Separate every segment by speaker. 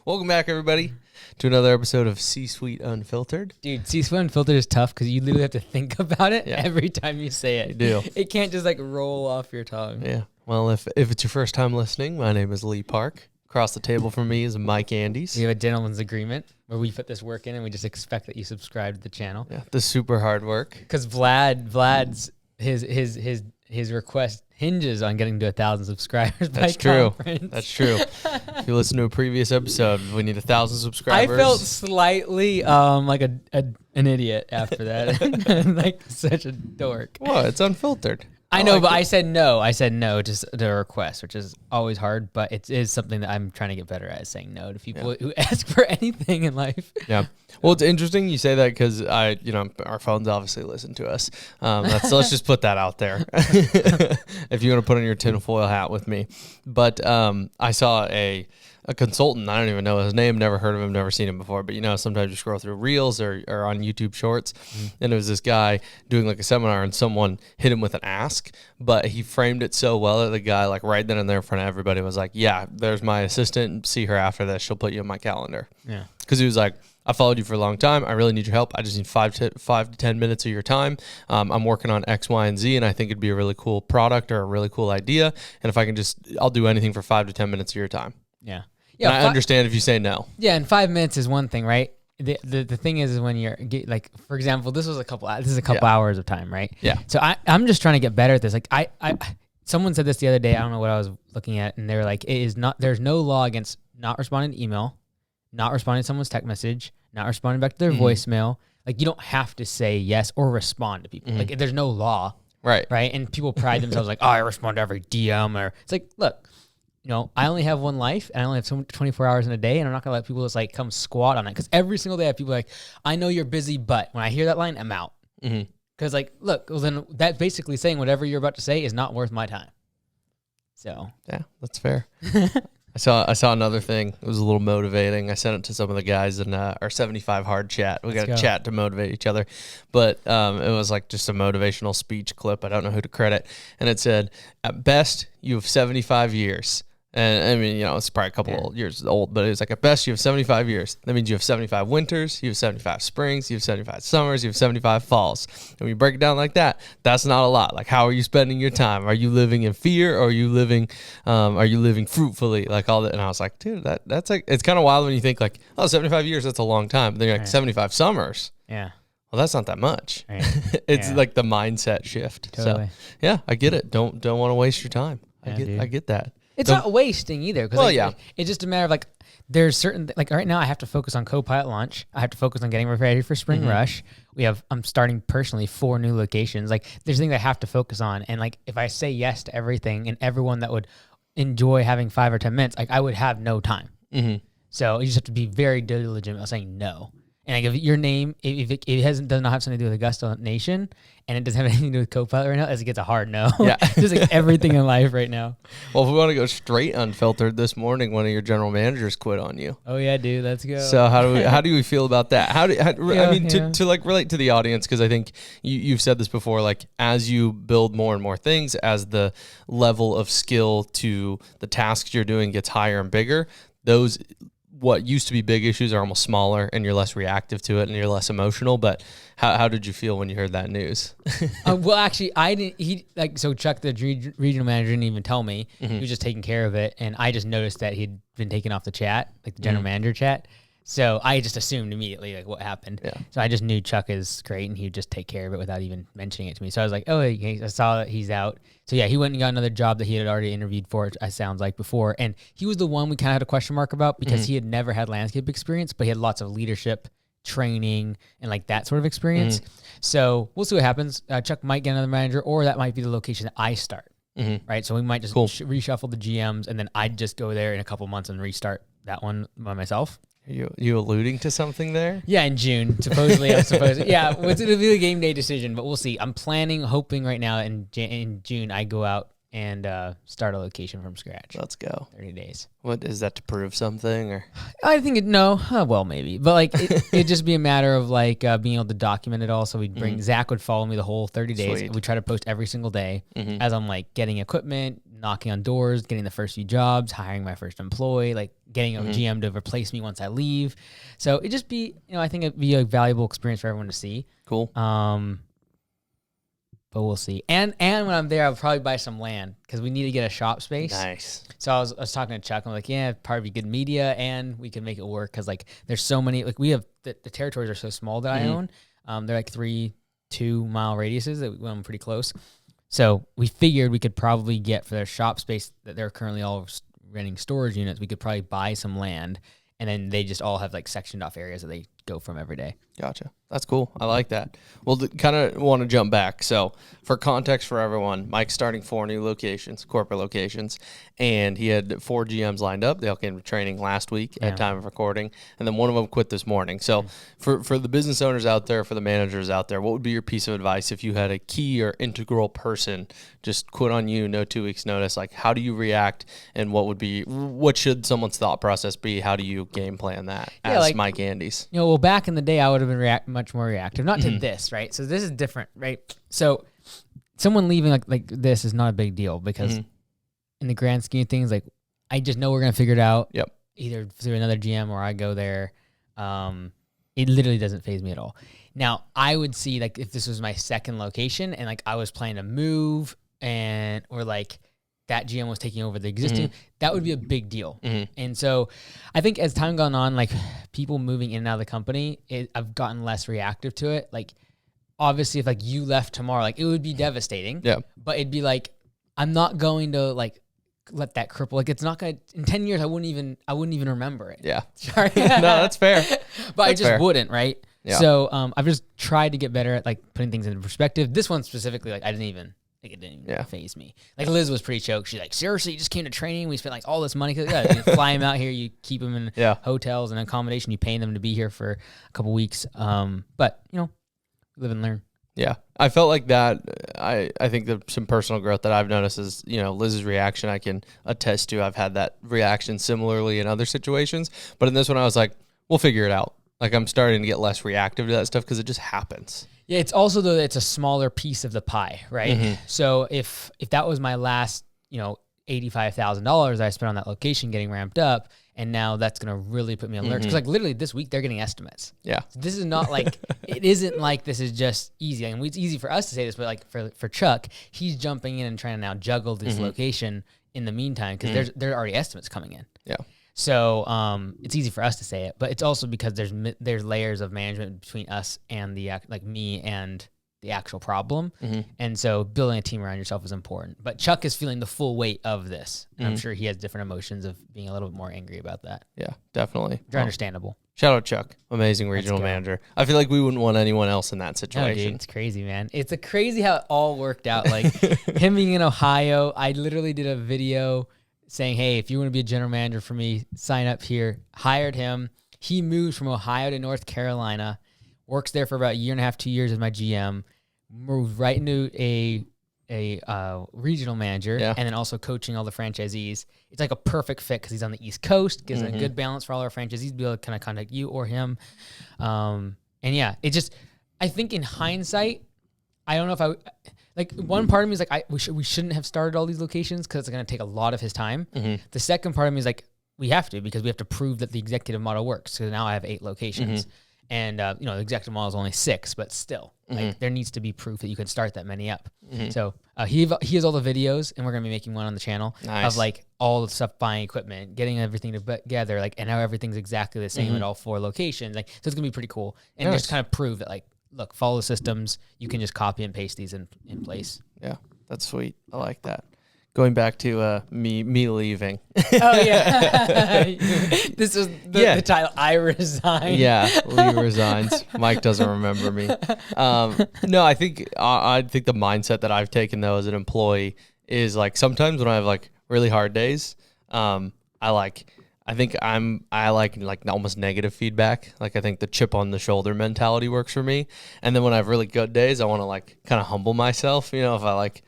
Speaker 1: Welcome back, everybody, to another episode of C-Suite Unfiltered.
Speaker 2: Dude, C-Suite Unfiltered is tough because you literally have to think about it every time you say it.
Speaker 1: You do.
Speaker 2: It can't just like roll off your tongue.
Speaker 1: Yeah. Well, if it's your first time listening, my name is Lee Park. Across the table from me is Mike Andes.
Speaker 2: We have a gentleman's agreement where we put this work in and we just expect that you subscribe to the channel.
Speaker 1: Yeah, the super hard work.
Speaker 2: Because Vlad's his request hinges on getting to 1,000 subscribers.
Speaker 1: That's true. That's true. If you listen to a previous episode, we need 1,000 subscribers.
Speaker 2: I felt slightly like an idiot after that, like such a dork.
Speaker 1: Well, it's unfiltered.
Speaker 2: I know, but I said no. I said no to the request, which is always hard, but it is something that I'm trying to get better at, saying no to people who ask for anything in life.
Speaker 1: Yeah. Well, it's interesting you say that because our phones obviously listen to us. Let's just put that out there if you want to put on your tinfoil hat with me. But I saw a consultant. I don't even know his name, never heard of him, never seen him before. But sometimes you scroll through Reels or on YouTube Shorts, and it was this guy doing like a seminar, and someone hit him with an ask, but he framed it so well that the guy, like right then and there in front of everybody, was like, "Yeah, there's my assistant. See her after this. She'll put you in my calendar." Yeah, because he was like, I followed you for a long time. I really need your help. I just need 5 to 10 minutes of your time. I'm working on X, Y, and Z, and I think it'd be a really cool product or a really cool idea. And if I can I'll do anything for 5 to 10 minutes of your time.
Speaker 2: Yeah.
Speaker 1: Yeah. I understand if you say no.
Speaker 2: Yeah, and 5 minutes is one thing, right? The thing is when you're like, for example, this is a couple hours of time, right? Yeah. So I'm just trying to get better at this. Like someone said this the other day. I don't know what I was looking at, and they were like, there's no law against not responding to email, not responding to someone's text message, not responding back to their voicemail. Like, you don't have to say yes or respond to people. Like, there's no law. Right. Right. And people pride themselves like, oh, I respond to every DM. Or it's like, look, I only have one life and I only have 24 hours in a day, and I'm not going to let people just like come squat on it. Because every single day I have people like, I know you're busy, but when I hear that line, I'm out. Because like, look, well, then that's basically saying whatever you're about to say is not worth my time. So. Yeah,
Speaker 1: that's fair. I saw another thing. It was a little motivating. I sent it to some of the guys in our 75 hard chat. We got a chat to motivate each other. But it was like just a motivational speech clip. I don't know who to credit. And it said, at best, you have 75 years. And I mean, it's probably a couple of years old, but it was like, at best, you have 75 years. That means you have 75 winters, you have 75 springs, you have 75 summers, you have 75 falls. And when you break it down like that, that's not a lot. Like, how are you spending your time? Are you living in fear, or are you living fruitfully? Like all that. And I was like, dude, that's like, it's kind of wild when you think like, oh, 75 years, that's a long time. But then you're like, 75 summers. Yeah. Well, that's not that much. Right. It's like the mindset shift. Totally. So yeah, I get it. Don't want to waste your time. I get that.
Speaker 2: It's not wasting either. Because it's just a matter of like, there's certain, like right now I have to focus on co-pilot launch. I have to focus on getting ready for spring rush. I'm starting personally 4 new locations. Like, there's things I have to focus on. And like, if I say yes to everything and everyone that would enjoy having 5 or 10 minutes, like I would have no time. So you just have to be very diligent about saying no. And like, if your name, if it does not have something to do with Augusta Nation, and it doesn't have anything to do with Copilot right now, it gets a hard no. Yeah. Just like everything in life right now.
Speaker 1: Well, if we want to go straight unfiltered, this morning one of your general managers quit on you.
Speaker 2: Oh yeah, dude, let's go.
Speaker 1: So how do we feel about that? To like relate to the audience, because I think you've said this before, like as you build more and more things, as the level of skill to the tasks you're doing gets higher and bigger, those what used to be big issues are almost smaller, and you're less reactive to it and you're less emotional. But how did you feel when you heard that news?
Speaker 2: Well, actually, I didn't. So Chuck, the regional manager, didn't even tell me. He was just taking care of it, and I just noticed that he'd been taken off the chat, like the general manager chat. So I just assumed immediately like what happened. Yeah. So I just knew Chuck is great, and he'd just take care of it without even mentioning it to me. So I was like, oh, I saw that he's out. So yeah, he went and got another job that he had already interviewed for, it sounds like, before. And he was the one we kind of had a question mark about, because he had never had landscape experience, but he had lots of leadership training and like that sort of experience. So we'll see what happens. Chuck might get another manager, or that might be the location that I start. Right. So we might just reshuffle the GMs, and then I'd just go there in a couple months and restart that one by myself.
Speaker 1: You alluding to something there?
Speaker 2: Yeah, in June, supposedly. Yeah, it'll be a game day decision, but we'll see. I'm hoping right now in June I go out and start a location from scratch.
Speaker 1: Let's go.
Speaker 2: 30 days.
Speaker 1: What is that, to prove something, or?
Speaker 2: I think well, maybe, but like it'd just be a matter of like being able to document it all. So Zach would follow me the whole 30 days. Sweet. We try to post every single day as I'm like getting equipment, knocking on doors, getting the first few jobs, hiring my first employee, like getting a GM to replace me once I leave. So it'd just be, I think it'd be a valuable experience for everyone to see.
Speaker 1: Cool.
Speaker 2: But we'll see. And when I'm there, I'll probably buy some land because we need to get a shop space.
Speaker 1: Nice.
Speaker 2: So I was talking to Chuck. I'm like, yeah, it'd probably be good media, and we can make it work because like there's so many. Like we have the territories are so small that I own. They're like 3 2-mile radiuses that we own pretty close. So we figured we could probably get for their shop space that they're currently all renting storage units. We could probably buy some land, and then they just all have like sectioned off areas that they go from every day.
Speaker 1: Gotcha. That's cool. I like that. Well, kind of want to jump back. So for context for everyone, Mike's starting 4 new locations, corporate locations, and he had 4 GMs lined up. They all came to training last week at time of recording, and then one of them quit this morning. So for the business owners out there, for the managers out there, what would be your piece of advice if you had a key or integral person just quit on you, no 2 weeks notice? Like, how do you react, and what should someone's thought process be? How do you game plan that as like, Mike Andes?
Speaker 2: Well, back in the day, I would have been much more reactive, not to this, right? So this is different, right? So someone leaving like this is not a big deal because in the grand scheme of things, like I just know we're gonna figure it out.
Speaker 1: Yep.
Speaker 2: Either through another GM or I go there. It literally doesn't faze me at all. Now I would see like if this was my second location and like I was planning to move or like that GM was taking over the existing, that would be a big deal. And so I think as time gone on, like people moving in and out of the company, I've gotten less reactive to it. Like obviously if like you left tomorrow, like it would be devastating.
Speaker 1: Yeah.
Speaker 2: But it'd be like, I'm not going to like let that cripple. Like it's not going to, in 10 years, I wouldn't even remember it.
Speaker 1: Yeah.
Speaker 2: Sorry.
Speaker 1: No, that's fair.
Speaker 2: But I just wouldn't, right?
Speaker 1: Yeah.
Speaker 2: So I've just tried to get better at like putting things into perspective. This one specifically, like it didn't even faze me. Like Liz was pretty choked. She's like, seriously, you just came to training. We spent like all this money. You fly him out here. You keep him in hotels and accommodation. You pay them to be here for a couple weeks. But live and learn.
Speaker 1: Yeah. I felt like that. I think some personal growth that I've noticed is, Liz's reaction I can attest to. I've had that reaction similarly in other situations. But in this one, I was like, we'll figure it out. Like I'm starting to get less reactive to that stuff because it just happens.
Speaker 2: Yeah, it's also though it's a smaller piece of the pie, right? So if that was my last, $85,000 I spent on that location getting ramped up, and now that's gonna really put me on alert because like literally this week they're getting estimates.
Speaker 1: Yeah,
Speaker 2: so this is not like it isn't like this is just easy. I mean, it's easy for us to say this, but like for Chuck, he's jumping in and trying to now juggle this location in the meantime because there are already estimates coming in.
Speaker 1: Yeah.
Speaker 2: So it's easy for us to say it, but it's also because there's layers of management between us and me and the actual problem. And so building a team around yourself is important. But Chuck is feeling the full weight of this. And I'm sure he has different emotions of being a little bit more angry about that.
Speaker 1: Yeah, definitely.
Speaker 2: They're understandable.
Speaker 1: Shout out Chuck, amazing regional manager. I feel like we wouldn't want anyone else in that situation.
Speaker 2: No, dude, it's crazy, man. It's crazy how it all worked out. Like him being in Ohio, I literally did a video saying, hey, if you want to be a general manager for me, sign up here. Hired him. He moved from Ohio to North Carolina, works there for about a year and a half, 2 years as my GM, moved right into a regional manager, and then also coaching all the franchisees. It's like a perfect fit because he's on the East Coast, gives a good balance for all our franchisees to be able to kind of contact you or him. And yeah, it just, I think in hindsight, I don't know if like one part of me is like, we shouldn't have started all these locations because it's going to take a lot of his time. The second part of me is like, we have to because we have to prove that the executive model works. So now I have 8 locations. And, the executive model is only 6, but still, like there needs to be proof that you can start that many up. So he has all the videos, and we're going to be making one on the channel of like all the stuff, buying equipment, getting everything together, like, and how everything's exactly the same at all 4 locations. Like, so it's going to be pretty cool. And just kind of prove that like, look, follow the systems. You can just copy and paste these in place.
Speaker 1: Yeah, that's sweet. I like that. Going back to me leaving.
Speaker 2: Oh, yeah. This was the title, I Resign.
Speaker 1: Yeah, Lee resigns. Mike doesn't remember me. No, I think the mindset that I've taken, though, as an employee is, like, sometimes when I have, like, really hard days, I like almost negative feedback. Like, I think the chip on the shoulder mentality works for me. And then when I have really good days, I want to, like, kind of humble myself, if I, like,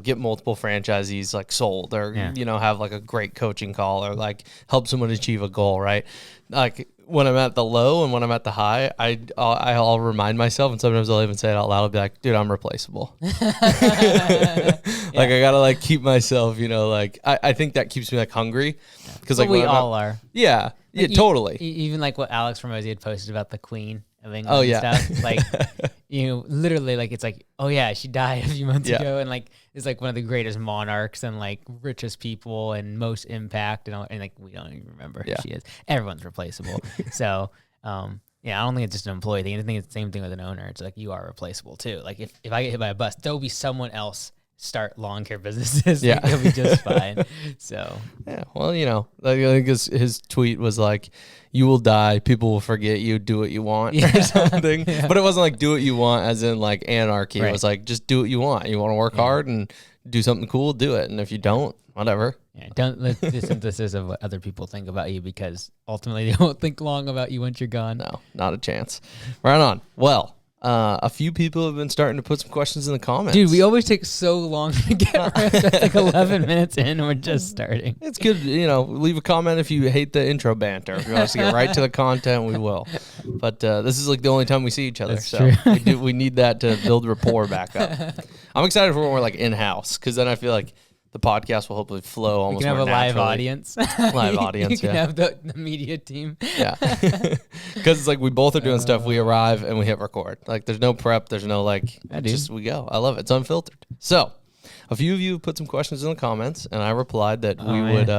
Speaker 1: get multiple franchisees like sold or, have like a great coaching call or like help someone achieve a goal, right? Like when I'm at the low and when I'm at the high, I'll remind myself, and sometimes I'll even say it out loud. I'll be like, dude, I'm replaceable. Like I gotta like keep myself, like I think that keeps me like hungry because like
Speaker 2: we all are.
Speaker 1: Yeah, like totally.
Speaker 2: Even like what Alex Ramosi had posted about the Queen of England and stuff. Like, literally like, it's like, oh yeah, she died a few months ago. And like, it's like one of the greatest monarchs and like richest people and most impact. And like, we don't even remember who she is. Everyone's replaceable. So, I don't think it's just an employee thing. I think it's the same thing with an owner. It's like, you are replaceable too. Like if I get hit by a bus, there'll be someone else start lawn care businesses. Yeah. It'll be just fine. So,
Speaker 1: yeah. Well, I think his tweet was like, you will die, people will forget you, do what you want or something. Yeah. But it wasn't like do what you want as in like anarchy. Right. It was like, just do what you want. You want to work hard and do something cool, do it. And if you don't, whatever.
Speaker 2: Yeah, don't let the synthesis of what other people think about you, because ultimately they won't think long about you once you're gone.
Speaker 1: No, not a chance. Right on. Well, a few people have been starting to put some questions in the comments.
Speaker 2: Dude, we always take so long to get right. That's like 11 minutes in and we're just starting.
Speaker 1: It's good, leave a comment if you hate the intro banter. If you want us to get right to the content, we will. But this is like the only time we see each other.
Speaker 2: That's
Speaker 1: so
Speaker 2: true.
Speaker 1: we need that to build rapport back up. I'm excited for when we're like in-house, because then I feel like the podcast will hopefully flow almost more naturally.
Speaker 2: You can have a live audience.
Speaker 1: Live audience,
Speaker 2: you can have the media team.
Speaker 1: Yeah. Because it's like we both are doing stuff. We arrive and we hit record. Like there's no prep. There's no just we go. I love it. It's unfiltered. So a few of you put some questions in the comments, and I replied that we would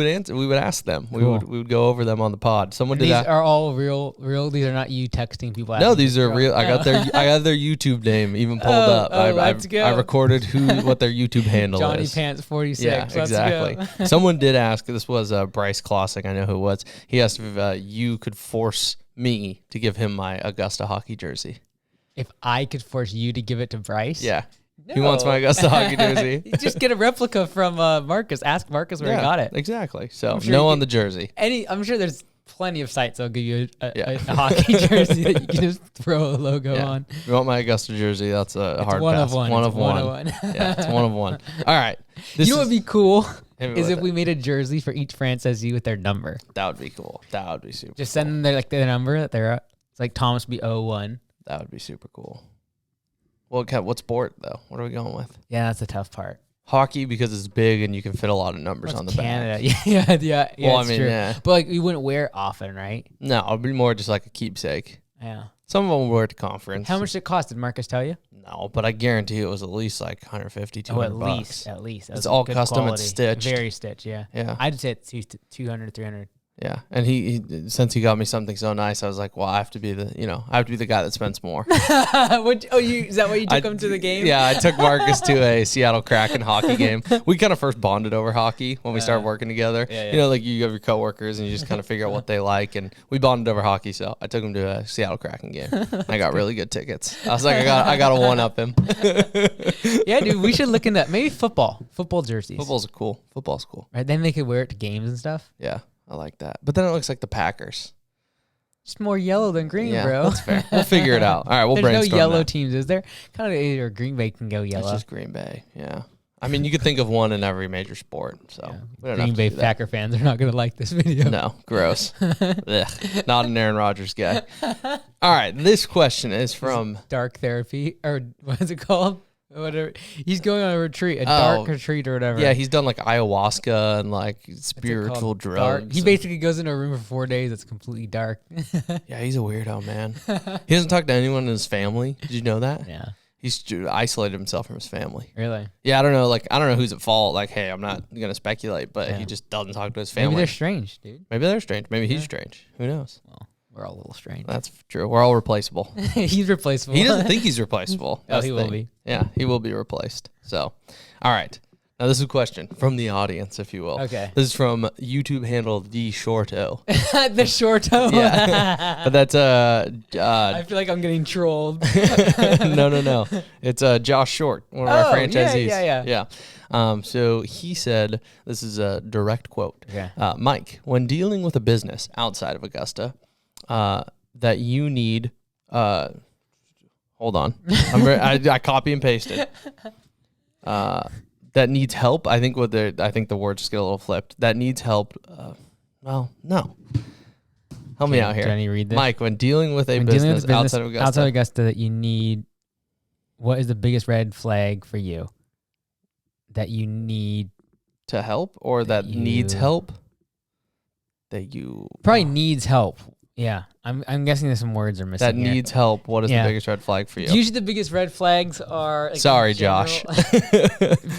Speaker 1: answer. We would ask them. Cool. We would go over them on the pod. Someone did.
Speaker 2: These are all real. These are not you texting people.
Speaker 1: No, these are real. I got their YouTube name even pulled up.
Speaker 2: Let's go.
Speaker 1: I recorded what their YouTube handle
Speaker 2: Johnny
Speaker 1: is.
Speaker 2: Pants 46.
Speaker 1: Yeah, exactly. Someone did ask. This was Bryce Klossing. I know who it was. He asked if you could force me to give him my Augusta hockey jersey.
Speaker 2: If I could force you to give it to Bryce?
Speaker 1: Yeah. No. He wants my Augusta hockey jersey.
Speaker 2: Just get a replica from Marcus. Ask Marcus where he got it.
Speaker 1: Exactly. So sure on the jersey.
Speaker 2: I'm sure there's plenty of sites that'll give you a hockey jersey that you can just throw a logo on.
Speaker 1: If you want my Augusta jersey, that's a hard
Speaker 2: one
Speaker 1: pass.
Speaker 2: Of one.
Speaker 1: One of one. Yeah, it's one of one. All right.
Speaker 2: You know what would be cool is if we made a jersey for each franchisee with their number.
Speaker 1: That would be cool. That would be super
Speaker 2: Just send them their number that they're at. It's like Thomas B. 01.
Speaker 1: That would be super cool. What sport, though? What are we going with?
Speaker 2: Yeah, that's the tough part.
Speaker 1: Hockey, because it's big and you can fit a lot of numbers on the
Speaker 2: Canada.
Speaker 1: back.
Speaker 2: Yeah.
Speaker 1: Well, I mean, true.
Speaker 2: But like, you wouldn't wear it often, right?
Speaker 1: No, it'd be more just like a keepsake.
Speaker 2: Yeah.
Speaker 1: Some of them would wear it to conference.
Speaker 2: How much did it cost? Did Marcus tell you?
Speaker 1: No, but I guarantee it was at least like 150, 200 bucks.
Speaker 2: At least.
Speaker 1: It's all custom. Quality. It's stitched.
Speaker 2: Very stitched, yeah. I'd say it's 200, 300.
Speaker 1: Yeah, and he since he got me something so nice, I was like, well, I have to be the guy that spends more.
Speaker 2: Is that why you took him to the game?
Speaker 1: Yeah, I took Marcus to a Seattle Kraken hockey game. We kind of first bonded over hockey when we started working together. Yeah. Like you have your coworkers and you just kind of figure out what they like, and we bonded over hockey. So I took him to a Seattle Kraken game. I got really good tickets. I was like, I got to one up him.
Speaker 2: Yeah, dude, we should look into that. Maybe football jerseys.
Speaker 1: Football's cool.
Speaker 2: Right, then they could wear it to games and stuff.
Speaker 1: Yeah. I like that. But then it looks like the Packers.
Speaker 2: It's more yellow than green, bro.
Speaker 1: That's fair. We'll figure it out. All right, we'll brainstorm.
Speaker 2: There's no yellow teams, is there? Kind of either Green Bay can go yellow.
Speaker 1: It's just Green Bay, yeah. I mean, you could think of one in every major sport. So we don't
Speaker 2: Green Bay Packer fans are not going to like this video.
Speaker 1: No, gross. Ugh, not an Aaron Rodgers guy. All right, this question is from
Speaker 2: Dark Therapy, or what is it called? Whatever. He's going on a retreat, dark retreat or whatever.
Speaker 1: Yeah, he's done like ayahuasca and like spiritual drugs.
Speaker 2: Dark. He basically goes into a room for 4 days that's completely dark.
Speaker 1: Yeah, he's a weirdo, man. He doesn't talk to anyone in his family. Did you know that?
Speaker 2: Yeah.
Speaker 1: He's isolated himself from his family.
Speaker 2: Really?
Speaker 1: Yeah, I don't know who's at fault. Like, hey, I'm not going to speculate, but he just doesn't talk to his family.
Speaker 2: Maybe they're strange, dude.
Speaker 1: Maybe they're strange. Maybe he's strange. Who knows?
Speaker 2: Well, we're all a little strange.
Speaker 1: That's true. We're all replaceable.
Speaker 2: He's replaceable.
Speaker 1: He doesn't think he's replaceable.
Speaker 2: He will be.
Speaker 1: Yeah, he will be replaced. So, all right. Now, this is a question from the audience, if you will.
Speaker 2: Okay.
Speaker 1: This is from YouTube handle The Shorto.
Speaker 2: The Shorto?
Speaker 1: Yeah. But that's
Speaker 2: I feel like I'm getting trolled.
Speaker 1: No. It's Josh Short, one of our franchisees.
Speaker 2: Yeah.
Speaker 1: So he said, this is a direct quote.
Speaker 2: Okay.
Speaker 1: Mike, when dealing with a business outside of Augusta, that you need, hold on. I copy and pasted. That needs help. I think the words just get a little flipped. That needs help. Well, no. Help me out here.
Speaker 2: Can you read this?
Speaker 1: Mike, when dealing with a business outside of Augusta,
Speaker 2: that you need, what is the biggest red flag for you that you need
Speaker 1: to help, or that needs help? That you
Speaker 2: probably needs help. Yeah, I'm guessing there's some words are missing.
Speaker 1: That
Speaker 2: here.
Speaker 1: Needs help. What is the biggest red flag for you?
Speaker 2: Usually the biggest red flags are. Like,
Speaker 1: sorry, Josh.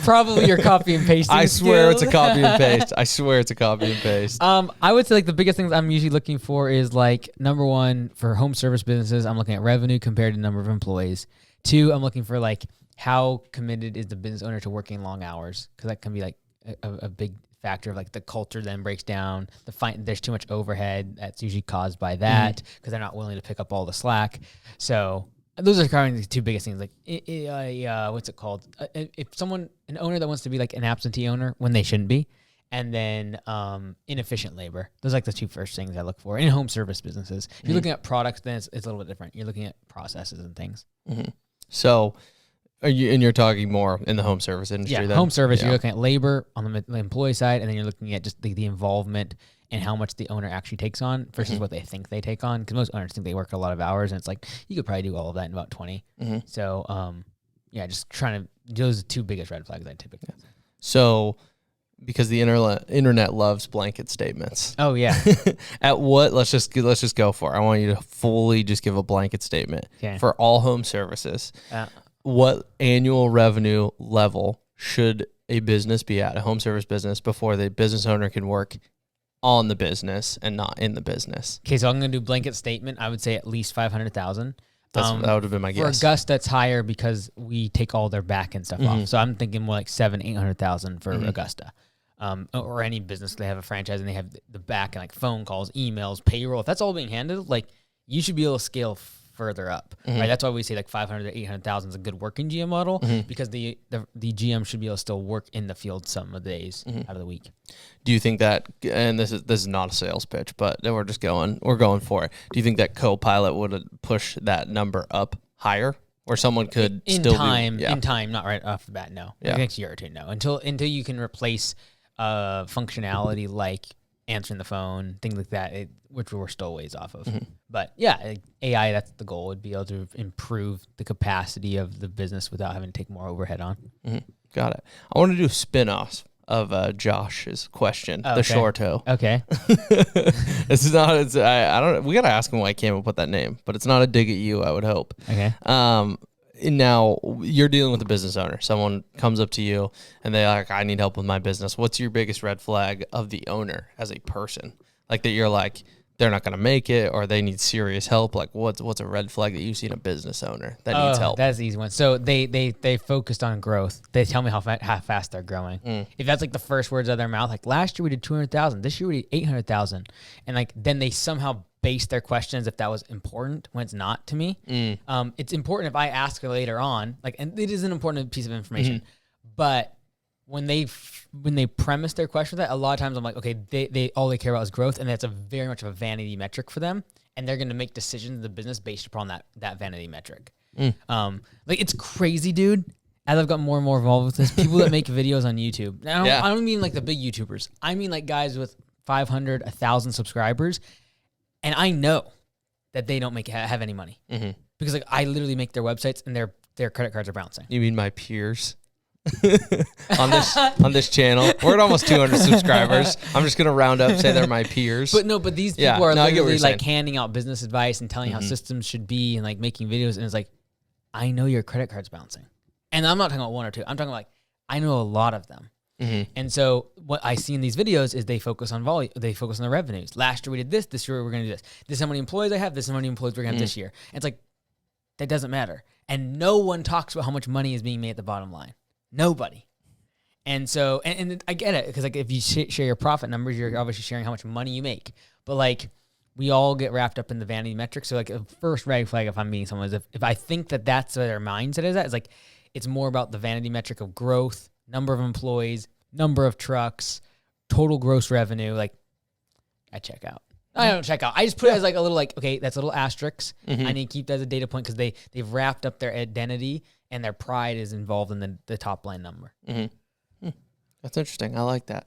Speaker 2: Probably your copy and pasting.
Speaker 1: I swear it's a copy and paste. I swear it's a copy and paste.
Speaker 2: I would say like the biggest things I'm usually looking for is like number one for home service businesses, I'm looking at revenue compared to number of employees. Two, I'm looking for like how committed is the business owner to working long hours, because that can be like a big factor of like the culture then breaks down. There's too much overhead that's usually caused by that because they're not willing to pick up all the slack. So those are kind of the two biggest things. Like, what's it called? If an owner that wants to be like an absentee owner when they shouldn't be, and then inefficient labor. Those are like the two first things I look for in home service businesses. If you're looking at products, then it's a little bit different. You're looking at processes and things.
Speaker 1: So. You're talking more in the home service industry.
Speaker 2: Yeah, home service, you're looking at labor on the employee side, and then you're looking at just the involvement and how much the owner actually takes on versus what they think they take on. Because most owners think they work a lot of hours, and it's like, you could probably do all of that in about 20. So, just trying to, those are the two biggest red flags I typically say.
Speaker 1: So, because the internet loves blanket statements.
Speaker 2: Oh, yeah.
Speaker 1: At what, let's just go for it. I want you to fully just give a blanket statement for all home services. What annual revenue level should a business be at, a home service business, before the business owner can work on the business and not in the business?
Speaker 2: Okay, so I'm going to do blanket statement. I would say at least 500,000.
Speaker 1: That would have been my guess.
Speaker 2: For Augusta, it's higher because we take all their back end stuff off. So I'm thinking more like 700,000-800,000 for Augusta. Or any business, they have a franchise and they have the back and like phone calls, emails, payroll. If that's all being handled, like you should be able to scale further up, right? That's why we say like 500 to 800,000 is a good working GM model, because the GM should be able to still work in the field some of the days out of the week.
Speaker 1: Do you think that, and this is not a sales pitch, but we're going for it. Do you think that Copilot would push that number up higher, or someone could
Speaker 2: in
Speaker 1: still
Speaker 2: time, not right off the bat? No, next year or two, no. Until you can replace functionality like answering the phone, things like that, which we're still ways off of. But yeah, AI, that's the goal, would be able to improve the capacity of the business without having to take more overhead on.
Speaker 1: Got it. I want to do spin-offs of Josh's question, the Shorto.
Speaker 2: Okay.
Speaker 1: It's not, I don't, we got to ask him why he came up with that name, but it's not a dig at you, I would hope.
Speaker 2: Okay.
Speaker 1: Now, you're dealing with a business owner. Someone comes up to you and they're like, I need help with my business. What's your biggest red flag of the owner as a person? Like that you're like, they're not going to make it, or they need serious help. Like what's a red flag that you see in a business owner that needs help?
Speaker 2: That's the easy one. So they focused on growth. They tell me how fast they're growing. If that's like the first words out of their mouth, like last year we did 200,000, this year we did 800,000. And like, then they somehow base their questions if that was important when it's not to me. It's important if I ask her later on, like, and it is an important piece of information, but when they premise their question with that, a lot of times I'm like, okay, they all they care about is growth, and that's a very much of a vanity metric for them, and they're going to make decisions in the business based upon that vanity metric. Like, it's crazy, dude. As I've got more and more involved with this, people that make videos on YouTube. Now, I don't mean like the big YouTubers. I mean like guys with 500, 1,000 subscribers, and I know that they don't have any money because like I literally make their websites and their credit cards are bouncing.
Speaker 1: You mean my peers? on this channel, we're at almost 200 subscribers. I'm just gonna round up, say they're my peers.
Speaker 2: But these people are literally like handing out business advice and telling how systems should be and like making videos, and it's like, I know your credit card's bouncing, and I'm not talking about one or two. I'm talking like I know a lot of them. And so what I see in these videos is they focus on volume. They focus on the revenues. Last year we did this. This year we're gonna do this. This is how many employees I have. This is how many employees we're gonna have this year. And it's like, that doesn't matter. And no one talks about how much money is being made at the bottom line. Nobody. And so, and I get it, because like if you share your profit numbers, you're obviously sharing how much money you make. But like, we all get wrapped up in the vanity metrics. So like, a first red flag, if I'm meeting someone, is if I think that that's where their mindset is at, it's like, it's more about the vanity metric of growth, number of employees, number of trucks, total gross revenue. Like, I check out. I don't check out. I just put it as like a little like, okay, that's a little asterisk. I need to keep that as a data point, because they've wrapped up their identity and their pride is involved in the top line number.
Speaker 1: That's interesting. I like that.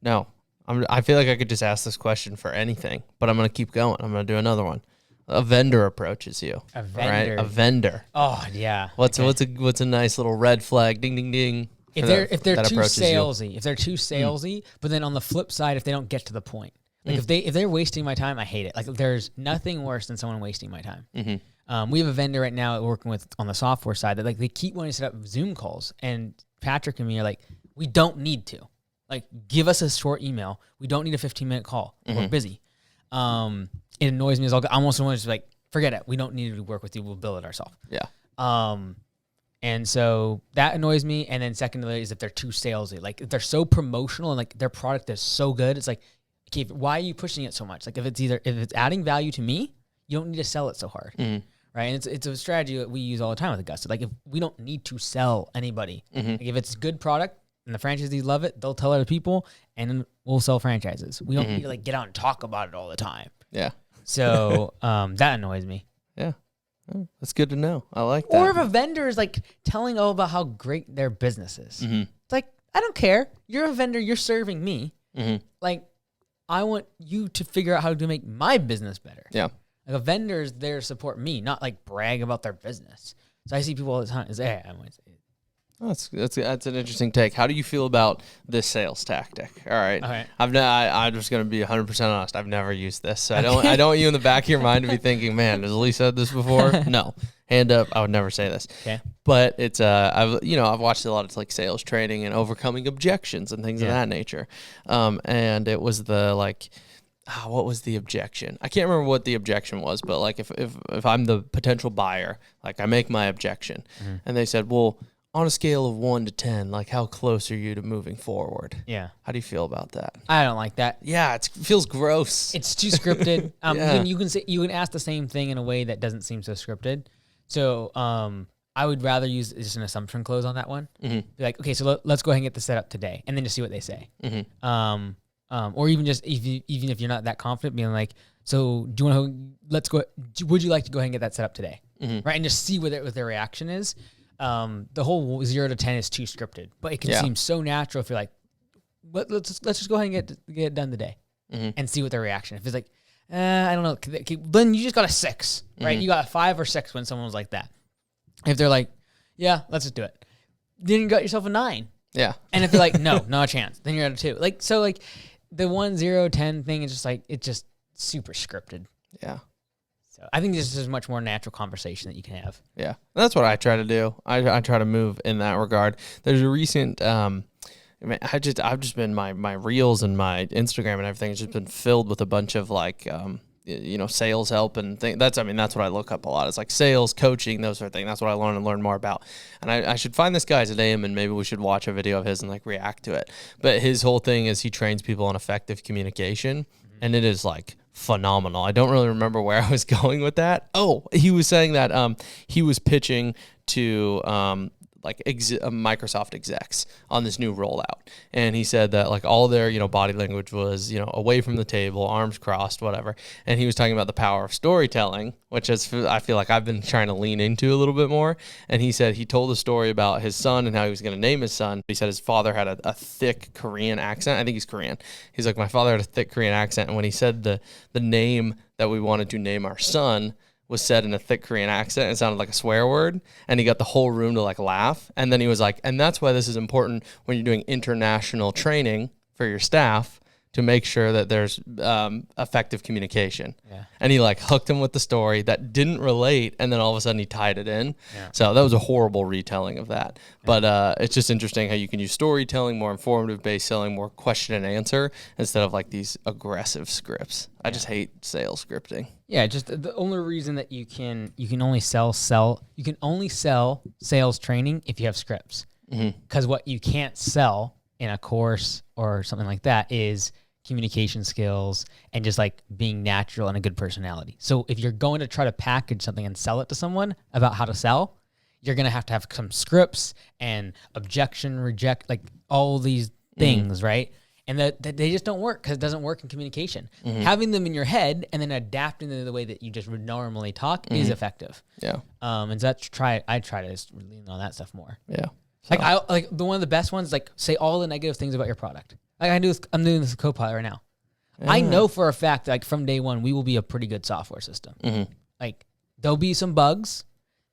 Speaker 1: Now, I feel like I could just ask this question for anything, but I'm going to keep going. I'm going to do another one. A vendor approaches you.
Speaker 2: A vendor.
Speaker 1: Right? A vendor.
Speaker 2: Oh yeah.
Speaker 1: What's a nice little red flag? Ding ding ding.
Speaker 2: If they're too salesy, but then on the flip side, if they don't get to the point, like if they're wasting my time, I hate it. Like there's nothing worse than someone wasting my time. We have a vendor right now working with on the software side that like they keep wanting to set up Zoom calls, and Patrick and me are like, we don't need to. Like, give us a short email. We don't need a 15-minute call. We're busy. It annoys me as all. I almost want to just like, forget it. We don't need to work with you. We'll build it ourselves.
Speaker 1: Yeah.
Speaker 2: And so that annoys me. And then secondly is if they're too salesy. Like, if they're so promotional and like their product is so good, it's like, okay, why are you pushing it so much? Like, if it's adding value to me, you don't need to sell it so hard. Right. And it's a strategy that we use all the time with Augusta. Like, if we don't need to sell anybody, like if it's a good product and the franchisees love it, they'll tell other people, and then we'll sell franchises. We don't need to like get out and talk about it all the time.
Speaker 1: Yeah.
Speaker 2: So that annoys me.
Speaker 1: Yeah. Oh, that's good to know. I like that.
Speaker 2: Or if a vendor is like telling all about how great their business is. It's like, I don't care. You're a vendor. You're serving me. Like, I want you to figure out how to make my business better.
Speaker 1: Yeah.
Speaker 2: Like, a vendor is there to support me, not like brag about their business. So I see people all the time.
Speaker 1: That's an interesting take. How do you feel about this sales tactic? All right. I'm just going to be 100% honest. I've never used this. So I don't want you in the back of your mind to be thinking, man, has Lee said this before? No. Hand up. I would never say this.
Speaker 2: Okay.
Speaker 1: But it's I've watched a lot of like sales training and overcoming objections and things of that nature. And it was the like, what was the objection? I can't remember what the objection was, but like if I'm the potential buyer, like I make my objection, and they said, well, on a scale of 1 to 10, like how close are you to moving forward?
Speaker 2: Yeah.
Speaker 1: How do you feel about that?
Speaker 2: I don't like that.
Speaker 1: Yeah, it feels gross.
Speaker 2: It's too scripted. You can ask the same thing in a way that doesn't seem so scripted. So I would rather use just an assumption close on that one. Be like, okay, so let's go ahead and get the setup today, and then just see what they say. Or even just even if you're not that confident, being like, so do you want to would you like to go ahead and get that set up today? Right, and just see what their reaction is. The whole 0 to 10 is too scripted, but it can seem so natural if you're like, let's just go ahead and get it done today, and see what their reaction. If it's like, I don't know, then you just got a 6, right? You got a 5 or 6 when someone was like that. If they're like, yeah, let's just do it, then you got yourself a 9.
Speaker 1: Yeah.
Speaker 2: And if they're like, no, not a chance, then you're at a 2. Like, so like the 1, 0, 10 thing is just like, it's just super scripted.
Speaker 1: Yeah.
Speaker 2: So I think this is a much more natural conversation that you can have.
Speaker 1: Yeah. And that's what I try to do. I try to move in that regard. There's a recent, I've just been, my reels and my Instagram and everything has just been filled with a bunch of like, sales help and things. That's what I look up a lot. It's like sales, coaching, those sort of things. That's what I want to learn more about. And I should find this guy's name, and maybe we should watch a video of his and like react to it. But his whole thing is he trains people on effective communication, and it is like phenomenal. I don't really remember where I was going with that. Oh, he was saying that he was pitching to Microsoft execs on this new rollout, and he said that like all their body language was away from the table, arms crossed, whatever. And he was talking about the power of storytelling, which I feel like I've been trying to lean into a little bit more. And he said he told a story about his son and how he was going to name his son. He said his father had a thick Korean accent. I think he's Korean. He's like, my father had a thick Korean accent, and when he said the name that we wanted to name our son was said in a thick Korean accent, it sounded like a swear word, and he got the whole room to like laugh. And then he was like, and that's why this is important when you're doing international training for your staff, to make sure that there's effective communication. Yeah. And he like hooked him with the story that didn't relate, and then all of a sudden he tied it in. Yeah. So that was a horrible retelling of that. Yeah. But it's just interesting how you can use storytelling, more informative based selling, more question and answer, instead of like these aggressive scripts. I just hate sales scripting.
Speaker 2: Yeah, just the only reason that you can only sell sales training if you have scripts. Because what you can't sell in a course or something like that is communication skills and just like being natural and a good personality. So if you're going to try to package something and sell it to someone about how to sell, you're going to have some scripts and objection, reject, like all these things, right? And that they just don't work because it doesn't work in communication. Having them in your head and then adapting them to the way that you just would normally talk is effective. Yeah. And so I try to just lean on that stuff more.
Speaker 1: Yeah.
Speaker 2: So. Like one of the best ones, like say all the negative things about your product. Like I'm doing this with Copilot right now. Yeah. I know for a fact, like from day one, we will be a pretty good software system. Mm-hmm. Like there'll be some bugs,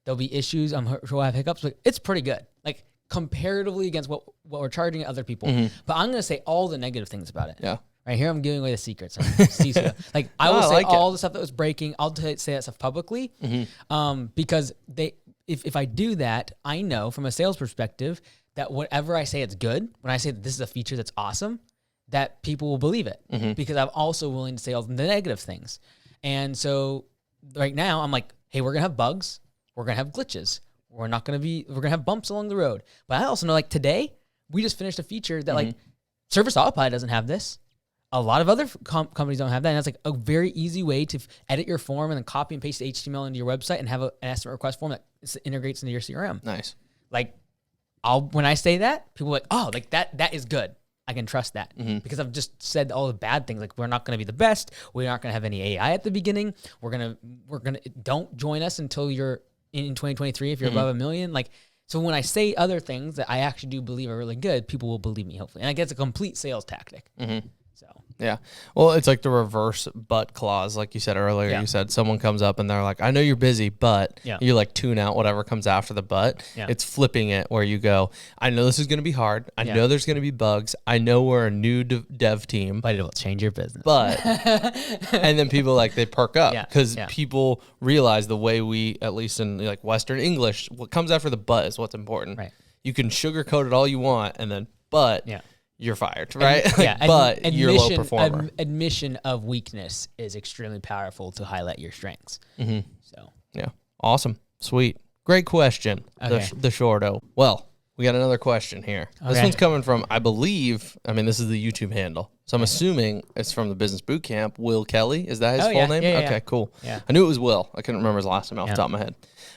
Speaker 2: there'll be issues. I'm sure we'll have hiccups, but it's pretty good. Like comparatively against what we're charging other people. Mm-hmm. But I'm gonna say all the negative things about it.
Speaker 1: Yeah.
Speaker 2: Right here, I'm giving away the secrets. Like I will say all the stuff that was breaking. I'll say that stuff publicly, because if I do that, I know from a sales perspective that whatever I say it's good. When I say that this is a feature that's awesome, that people will believe it, because I'm also willing to say all the negative things. And so right now, I'm like, hey, we're gonna have bugs, we're gonna have glitches, we're gonna have bumps along the road. But I also know, like today, we just finished a feature that like Service Autopilot doesn't have this. A lot of other companies don't have that. And that's like a very easy way to edit your form and then copy and paste the HTML into your website and have an estimate request form that integrates into your CRM.
Speaker 1: Nice.
Speaker 2: Like, when I say that, people are like, oh, like that is good. I can trust that because I've just said all the bad things. Like, we're not going to be the best. We aren't going to have any AI at the beginning. We're gonna don't join us until you're in 2023 if you're above 1 million. Like, so when I say other things that I actually do believe are really good, people will believe me, hopefully. And I guess it's a complete sales tactic. So.
Speaker 1: Yeah. Well, it's like the reverse but clause. Like you said earlier, you said someone comes up and they're like, I know you're busy, but you like tune out whatever comes after the but. Yeah. It's flipping it where you go, I know this is going to be hard. I know there's going to be bugs. I know we're a new dev team.
Speaker 2: But it will change your business.
Speaker 1: But, and then people like, they perk up because people realize the way we, at least in like Western English, what comes after the but is what's important. Right. You can sugarcoat it all you want and then, but. Yeah. You're fired, right? But you're low performer.
Speaker 2: Admission of weakness is extremely powerful to highlight your strengths. So
Speaker 1: yeah, awesome, sweet, great question. Okay. The shorto. Well, we got another question here. Okay. This one's coming from, I believe, this is the YouTube handle, so I'm assuming it's from the Business Bootcamp. Will Kelly, is that his full name?
Speaker 2: Yeah,
Speaker 1: okay, cool. Yeah. I knew it was Will. I couldn't remember his last name off the top of my head,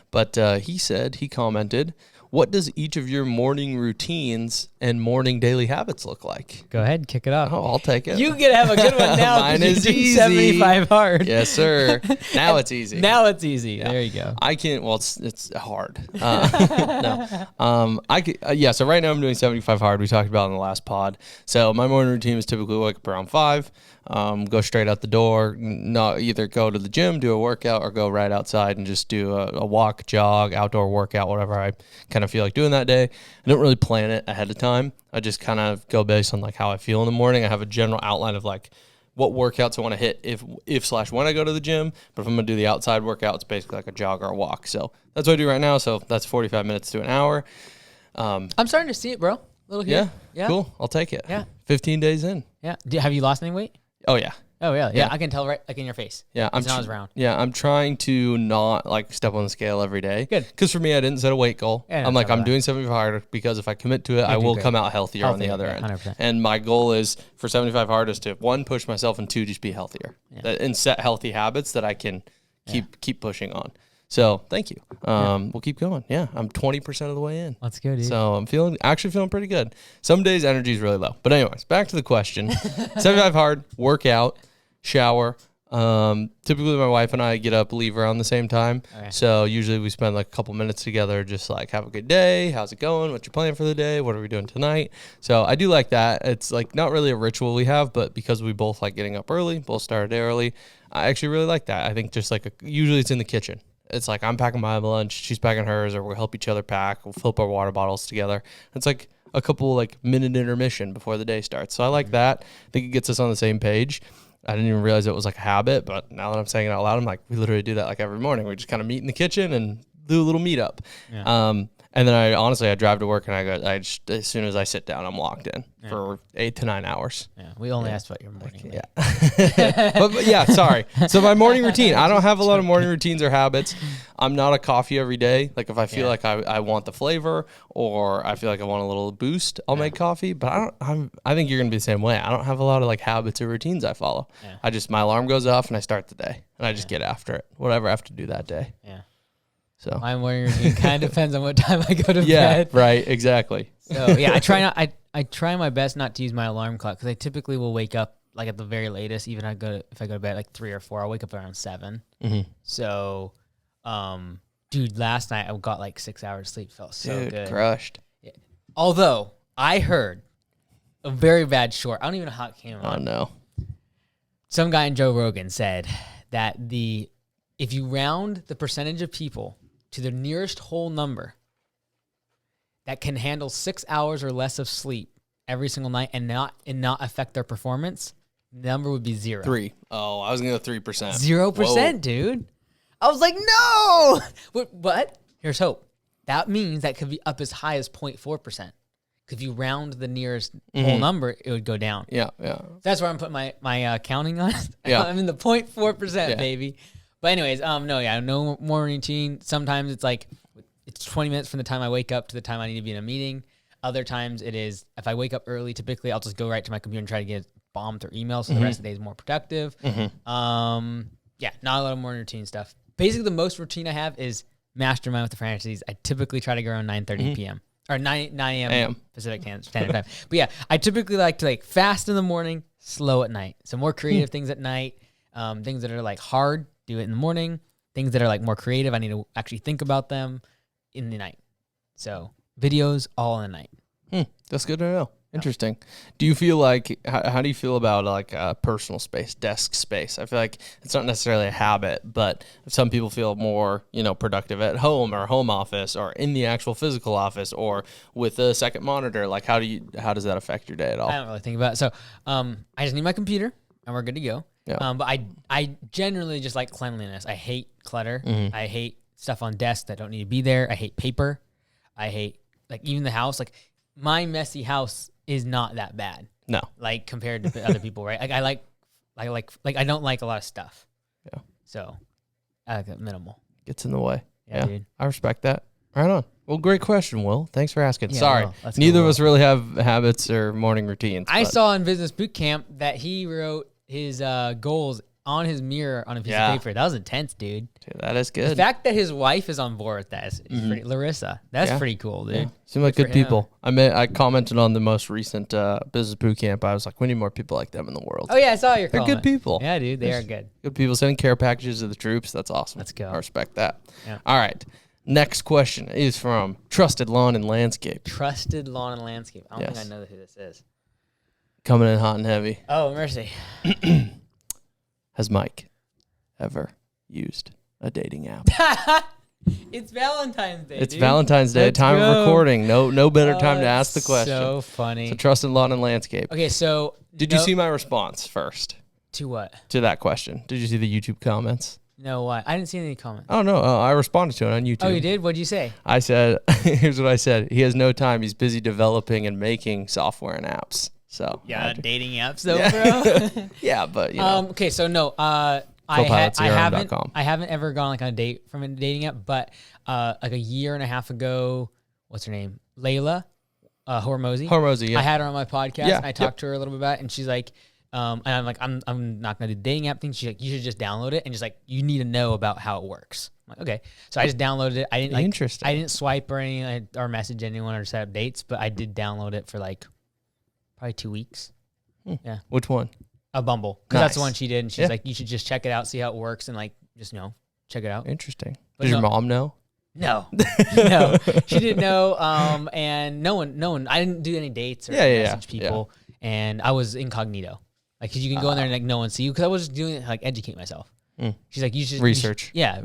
Speaker 1: but he commented, what does each of your morning routines and morning daily habits look like?
Speaker 2: Go ahead, kick it up.
Speaker 1: Oh, I'll take it.
Speaker 2: You get to have a good one now.
Speaker 1: Mine is easy.
Speaker 2: 75 hard.
Speaker 1: Yes, sir. Now it's easy.
Speaker 2: Now it's easy. Yeah. There you go.
Speaker 1: I can't. Well, it's hard. No. So right now I'm doing 75 hard. We talked about in the last pod. So my morning routine is typically wake up around 5. Go straight out the door, not either go to the gym, do a workout, or go right outside and just do a walk, jog, outdoor workout, whatever I kind of feel like doing that day. I don't really plan it ahead of time. I just kind of go based on like how I feel in the morning. I have a general outline of like what workouts I want to hit if when I go to the gym. But if I'm going to do the outside workout, it's basically like a jog or a walk. So that's what I do right now. So that's 45 minutes to an hour.
Speaker 2: I'm starting to see it, bro. A little here.
Speaker 1: Yeah. Cool. I'll take it.
Speaker 2: Yeah.
Speaker 1: 15 days in.
Speaker 2: Yeah. Have you lost any weight?
Speaker 1: Oh, yeah.
Speaker 2: Oh, really? Yeah. I can tell right like in your face.
Speaker 1: Yeah. I'm trying to not like step on the scale every day.
Speaker 2: Good.
Speaker 1: Because for me, I didn't set a weight goal. Yeah, I'm doing 75 hard because if I commit to it, I will come out healthier on the other end. 100%. And my goal is for 75 hard is to 1, push myself, and 2, just be healthier and set healthy habits that I can keep pushing on. So thank you. We'll keep going. Yeah. I'm 20% of the way in.
Speaker 2: Let's go, dude.
Speaker 1: So I'm feeling pretty good. Some days energy is really low, but anyways, back to the question. 75 hard, workout, shower. Typically my wife and I get up, leave around the same time. Okay. So usually we spend like a couple minutes together, just like have a good day. How's it going? What's your plan for the day? What are we doing tonight? So I do like that. It's like not really a ritual we have, but because we both like getting up early, both start a day early, I actually really like that. I think just like usually it's in the kitchen. It's like I'm packing my lunch, she's packing hers, or we'll help each other pack. We'll fill up our water bottles together. It's like a couple like minute intermission before the day starts. So I like that. I think it gets us on the same page. I didn't even realize it was like a habit, but now that I'm saying it out loud, I'm like, we literally do that like every morning. We just kind of meet in the kitchen and do a little meetup. Yeah. And then I drive to work and as soon as I sit down, I'm locked in for 8 to 9 hours.
Speaker 2: Yeah. We only asked about your morning.
Speaker 1: but yeah, sorry. So my morning routine, I don't have a lot of morning routines or habits. I'm not a coffee every day. Like if I feel like I want the flavor or I feel like I want a little boost, I'll make coffee, but I think you're going to be the same way. I don't have a lot of like habits or routines I follow. Yeah. My alarm goes off and I start the day and I just get after it, whatever I have to do that day.
Speaker 2: Yeah.
Speaker 1: So
Speaker 2: my morning routine kind of depends on what time I go to bed.
Speaker 1: Yeah, right, exactly.
Speaker 2: So yeah, I try my best not to use my alarm clock because I typically will wake up like at the very latest. Even if I go to bed at like 3 or 4, I'll wake up around 7. Mm-hmm. So, dude, last night I got like 6 hours sleep. Felt so good.
Speaker 1: Crushed.
Speaker 2: Yeah. Although I heard a very bad short. I don't even know how it came on.
Speaker 1: Oh, no.
Speaker 2: Some guy in Joe Rogan said that if you round the percentage of people to the nearest whole number that can handle 6 hours or less of sleep every single night and not affect their performance, the number would be 0.
Speaker 1: 3. Oh, I was going to go 3%.
Speaker 2: 0%, dude. I was like, no. But here's hope. That means that could be up as high as 0.4%. If you round the nearest whole number, it would go down.
Speaker 1: Yeah.
Speaker 2: That's where I'm putting my counting on.
Speaker 1: Yeah.
Speaker 2: I'm in the 0.4%, baby. But anyways, no morning routine. Sometimes it's like it's 20 minutes from the time I wake up to the time I need to be in a meeting. Other times it is, if I wake up early, typically I'll just go right to my computer and try to get bombed through emails so the rest of the day is more productive. Not a lot of morning routine stuff. Basically, the most routine I have is mastermind with the franchisees. I typically try to go around 9:30 p.m. or 9 a.m. Pacific Standard Time. But yeah, I typically like to fast in the morning, slow at night. So more creative things at night, things that are hard, do it in the morning. Things that are more creative, I need to actually think about them in the night. So videos all in the night.
Speaker 1: That's good to know. Interesting. Do you feel how do you feel about personal space, desk space? I feel like it's not necessarily a habit, but some people feel more, productive at home or home office or in the actual physical office or with a second monitor. How does that affect your day at all?
Speaker 2: I don't really think about it. So I just need my computer and we're good to go.
Speaker 1: Yeah.
Speaker 2: But I generally just like cleanliness. I hate clutter. I hate stuff on desks that don't need to be there. I hate paper. I hate even the house. My messy house is not that bad.
Speaker 1: No.
Speaker 2: Compared to other people, right? I don't like a lot of stuff.
Speaker 1: Yeah.
Speaker 2: So I like it minimal.
Speaker 1: Gets in the way.
Speaker 2: Yeah, dude.
Speaker 1: I respect that. Right on. Well, great question, Will. Thanks for asking.
Speaker 2: Yeah,
Speaker 1: Sorry. Neither of us really have habits or morning routines.
Speaker 2: I saw in Business Boot Camp that he wrote his goals on his mirror on a piece of paper. That was intense, dude.
Speaker 1: That is good.
Speaker 2: The fact that his wife is on board with that is pretty, Larissa. That's pretty cool, dude.
Speaker 1: Yeah. Seem like good people. I commented on the most recent Business Boot Camp. I was like, we need more people like them in the world.
Speaker 2: Oh, yeah, I saw your comment.
Speaker 1: They're good people.
Speaker 2: Yeah, dude, they are good.
Speaker 1: Good people sending care packages to the troops. That's awesome.
Speaker 2: Let's go.
Speaker 1: I respect that.
Speaker 2: Yeah.
Speaker 1: All right. Next question is from Trusted Lawn and Landscape.
Speaker 2: Trusted Lawn and Landscape. I don't think I know who this is.
Speaker 1: Coming in hot and heavy.
Speaker 2: Oh, mercy.
Speaker 1: Has Mike ever used a dating app?
Speaker 2: It's Valentine's Day.
Speaker 1: It's Valentine's Day. Time of recording. No better time to ask the question.
Speaker 2: So funny.
Speaker 1: So Trusted Lawn and Landscape.
Speaker 2: Okay, so
Speaker 1: did you see my response first?
Speaker 2: To what?
Speaker 1: To that question. Did you see the YouTube comments?
Speaker 2: No, what? I didn't see any comments.
Speaker 1: Oh, no. I responded to it on YouTube.
Speaker 2: Oh, you did? What'd you say?
Speaker 1: I said, here's what I said. He has no time. He's busy developing and making software and apps. So
Speaker 2: yeah, dating apps though, bro.
Speaker 1: Yeah, but
Speaker 2: okay, so no, I haven't ever gone on a date from a dating app, but a year and a half ago, what's her name? Layla Hormozy.
Speaker 1: Yeah.
Speaker 2: I had her on my podcast and I talked to her a little bit about it, and she's like, and I'm like, I'm not gonna do the dating app thing. She's like, you should just download it and just you need to know about how it works. I'm like, okay. So I just downloaded it. I didn't
Speaker 1: Interesting.
Speaker 2: I didn't swipe or anything or message anyone or set up dates, but I did download it for probably 2 weeks. Yeah.
Speaker 1: Which one?
Speaker 2: A Bumble. Because that's the one she did. And she's like, you should just check it out, see how it works, and just, check it out.
Speaker 1: Interesting. Did your mom know?
Speaker 2: No. No. She didn't know. And no one, I didn't do any dates or message people. Yeah. And I was incognito. Because you can go in there and no one see you. Because I was just doing it to educate myself. She's like, you should
Speaker 1: research.
Speaker 2: Yeah.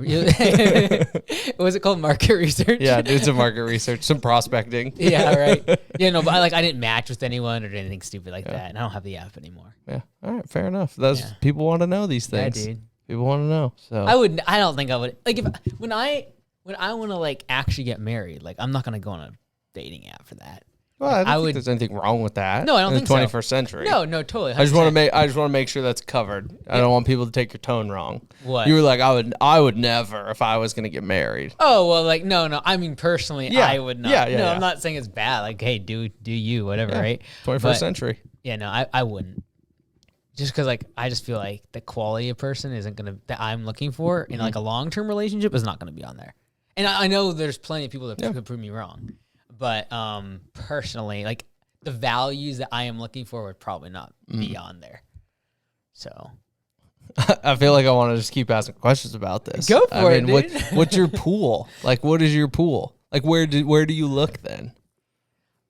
Speaker 2: Was it called market research?
Speaker 1: Yeah, do some market research, some prospecting.
Speaker 2: Yeah, right. Yeah, no, but I didn't match with anyone or anything stupid like that, and I don't have the app anymore.
Speaker 1: Yeah, all right, fair enough. People want to know these things. Yeah, dude. People want to know. So
Speaker 2: I don't think I would when I want to actually get married. I'm not gonna go on a dating app for that.
Speaker 1: Well, I don't think there's anything wrong with that.
Speaker 2: No, I don't think so.
Speaker 1: In the 21st century.
Speaker 2: No, totally. 100%.
Speaker 1: I just want to make sure that's covered. Yeah. I don't want people to take your tone wrong.
Speaker 2: What?
Speaker 1: You were like, I would never if I was going to get married.
Speaker 2: Oh, well, no. I mean, personally, I would not.
Speaker 1: Yeah.
Speaker 2: I'm not saying it's bad. Hey, do you, whatever, right?
Speaker 1: 21st century.
Speaker 2: Yeah, no, I wouldn't. Just because, I just feel like the quality of person isn't going to, that I'm looking for in, a long-term relationship is not going to be on there. And I know there's plenty of people that could prove me wrong. But personally, the values that I am looking for would probably not be on there. So
Speaker 1: I feel like I want to just keep asking questions about this.
Speaker 2: Go for it, dude.
Speaker 1: What's your pool? What is your pool? Where do you look then?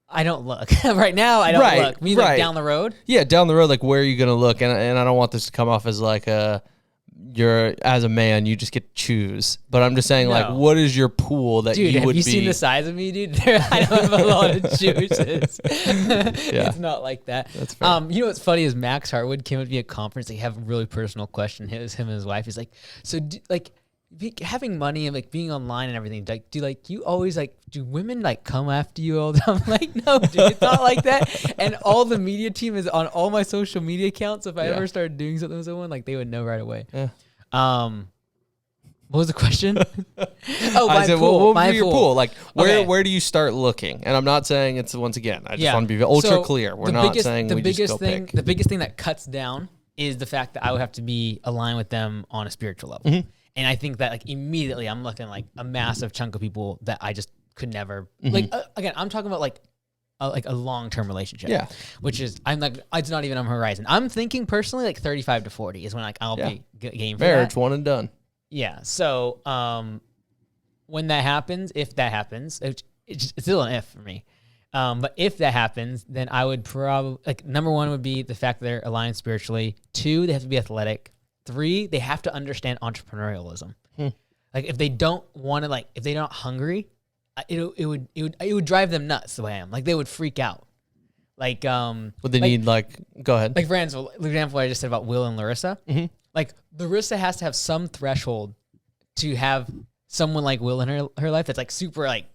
Speaker 2: I don't look right now. I don't look. Me like down the road.
Speaker 1: Yeah, down the road. Like, where are you gonna look? And I don't want this to come off as like you're as a man, you just get to choose. But I'm just saying, like, what is your pool that you would be?
Speaker 2: Have you seen the size of me, dude? I don't have a lot of choices. It's not like that.
Speaker 1: That's fair.
Speaker 2: You know what's funny is Max Hartwood came up to me at a conference. They have a really personal question. Him and his wife. He's like, so having money and like being online and everything, like do women like come after you all the time? I'm like, no, dude, it's not like that. And all the media team is on all my social media accounts. If I ever started doing something with someone, like they would know right away.
Speaker 1: Yeah.
Speaker 2: What was the question?
Speaker 1: I said, what would be your pool? Like, where do you start looking? And I'm not saying it's, once again, I just want to be ultra clear. We're not saying we just go pick.
Speaker 2: The biggest thing that cuts down is the fact that I would have to be aligned with them on a spiritual level.
Speaker 1: Mm-hmm.
Speaker 2: And I think that like immediately I'm looking like a massive chunk of people that I just could never like. Again, I'm talking about like a long-term relationship.
Speaker 1: Yeah.
Speaker 2: Which is it's not even on the horizon. I'm thinking personally like 35 to 40 is when like I'll be game for
Speaker 1: marriage,
Speaker 2: that.
Speaker 1: one and done.
Speaker 2: Yeah. So when that happens, if that happens, it's still an if for me. But if that happens, then I would probably like number one would be the fact that they're aligned spiritually. 2, they have to be athletic. 3, they have to understand entrepreneurialism. Like if they don't want to, like if they're not hungry, it would drive them nuts the way I am. Like they would freak out. Like
Speaker 1: would they need like go ahead.
Speaker 2: Like for example, what I just said about Will and Larissa. Like Larissa has to have some threshold to have someone like Will in her life that's like super like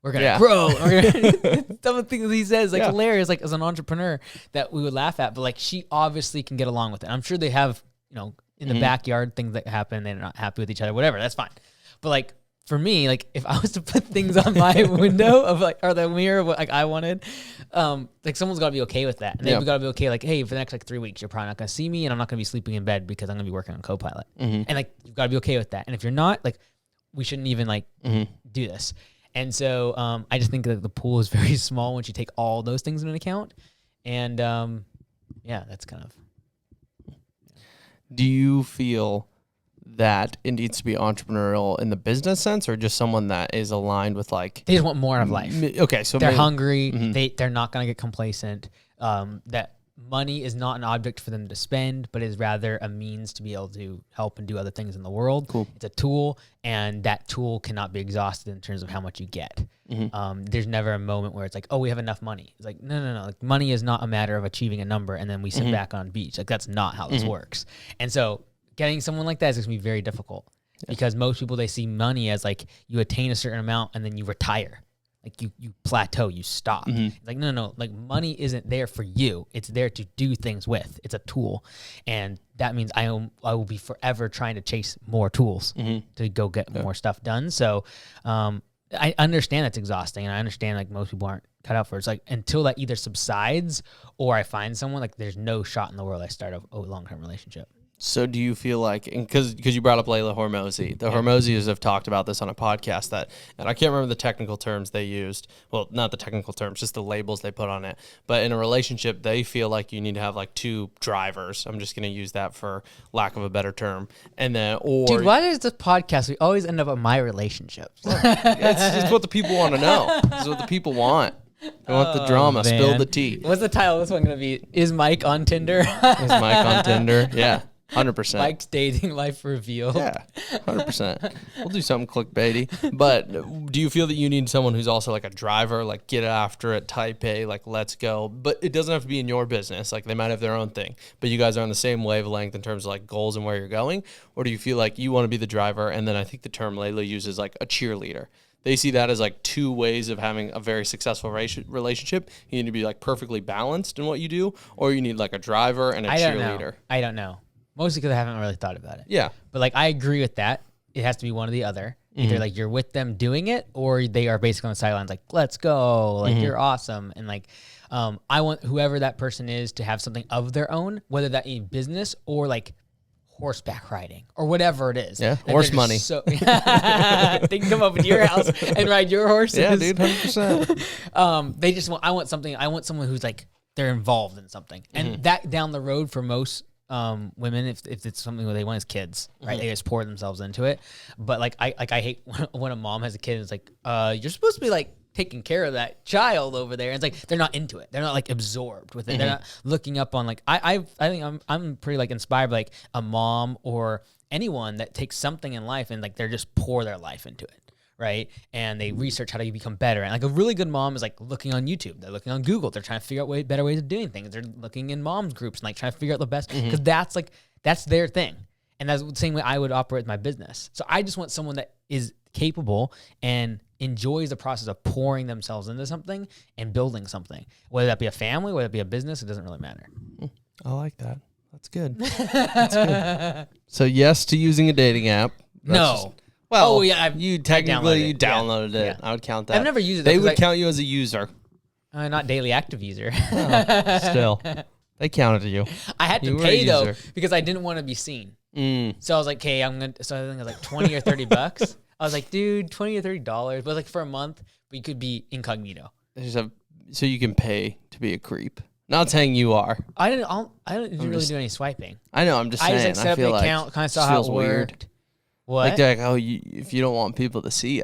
Speaker 2: we're gonna grow. Some of the things he says like hilarious, like as an entrepreneur that we would laugh at, but like she obviously can get along with it. I'm sure they have in the backyard things that happen, they're not happy with each other, whatever, that's fine. But like for me, like if I was to put things on my window of like or the mirror of what like I wanted, like someone's gotta be okay with that. And they've gotta be okay, like, hey, for the next like 3 weeks, you're probably not gonna see me and I'm not gonna be sleeping in bed because I'm gonna be working on Copilot. And like you've gotta be okay with that. And if you're not, like we shouldn't even like do this. And so I just think that the pool is very small once you take all those things into account. And that's kind of.
Speaker 1: Do you feel that it needs to be entrepreneurial in the business sense, or just someone that is aligned with like
Speaker 2: they just want more out of life?
Speaker 1: Okay, so
Speaker 2: they're hungry. They're not going to get complacent. That money is not an object for them to spend, but is rather a means to be able to help and do other things in the world.
Speaker 1: Cool.
Speaker 2: It's a tool, and that tool cannot be exhausted in terms of how much you get. There's never a moment where it's like, oh, we have enough money. It's like, no. Like, money is not a matter of achieving a number and then we sit back on a beach. Like, that's not how this works. And so getting someone like that is going to be very difficult because most people, they see money as like you attain a certain amount and then you retire. Like you plateau, you stop. It's like, no. Like money isn't there for you. It's there to do things with. It's a tool. And that means I will be forever trying to chase more tools to go get more stuff done. So I understand that's exhausting, and I understand like most people aren't cut out for it. It's like until that either subsides or I find someone, like there's no shot in the world I start a long-term relationship.
Speaker 1: So do you feel like, and because you brought up Layla Hormozi, the Hormozis have talked about this on a podcast and I can't remember the technical terms they used. Well, not the technical terms, just the labels they put on it. But in a relationship, they feel like you need to have like 2 drivers. I'm just going to use that for lack of a better term. And then,
Speaker 2: dude, why does this podcast, we always end up on my relationships?
Speaker 1: It's what the people want to know. It's what the people want. They want the drama. Man. Spill the tea.
Speaker 2: What's the title of this one going to be? Is Mike on Tinder?
Speaker 1: Is Mike on Tinder? Yeah. 100%.
Speaker 2: Mike's dating life revealed.
Speaker 1: Yeah, 100%. We'll do something clickbaity. But do you feel that you need someone who's also like a driver, like get after it, type A, like let's go? But it doesn't have to be in your business. Like they might have their own thing. But you guys are on the same wavelength in terms of like goals and where you're going? Or do you feel like you want to be the driver? And then I think the term Layla uses like a cheerleader. They see that as like 2 ways of having a very successful relationship. You need to be like perfectly balanced in what you do, or you need like a driver and a cheerleader.
Speaker 2: I don't know. Mostly because I haven't really thought about it.
Speaker 1: Yeah.
Speaker 2: But like I agree with that. It has to be one or the other. Either like you're with them doing it, or they are basically on the sidelines like, let's go. Like you're awesome. And like I want whoever that person is to have something of their own, whether that be business or like horseback riding or whatever it is.
Speaker 1: Yeah. Horse money.
Speaker 2: So they can come up to your house and ride your horses.
Speaker 1: Yeah, dude, 100%.
Speaker 2: They just want, I want someone who's like, they're involved in something. And that down the road for most women, if it's something where they want as kids, right? They just pour themselves into it. But like I hate when a mom has a kid and it's like, you're supposed to be like taking care of that child over there. And it's like they're not into it. They're not like absorbed with it. They're not looking up on like I think I'm pretty like inspired by like a mom or anyone that takes something in life and like they're just pour their life into it. Right. And they research how to become better. And like a really good mom is like looking on YouTube. They're looking on Google. They're trying to figure out better ways of doing things. They're looking in moms groups and like trying to figure out the best because that's their thing. And that's the same way I would operate my business. So I just want someone that is capable and enjoys the process of pouring themselves into something and building something, whether that be a family, whether it be a business, it doesn't really matter.
Speaker 1: I like that. That's good. That's good. So yes to using a dating app.
Speaker 2: No.
Speaker 1: You technically downloaded it. Yeah. I would count that.
Speaker 2: I've never used it.
Speaker 1: They would count you as a user.
Speaker 2: Not daily active user.
Speaker 1: Still, they counted you.
Speaker 2: I had to pay though because I didn't want to be seen. So I was like, okay, so I think it was like $20 or $30. I was like, dude, $20 or $30, but it was like for a month, but you could be incognito.
Speaker 1: So you can pay to be a creep. Not saying you are.
Speaker 2: I didn't really do any swiping.
Speaker 1: I know. I'm just saying.
Speaker 2: I just like set up an account, kind of saw how it worked. Weird. What?
Speaker 1: Like they're like, if you don't want people to see you,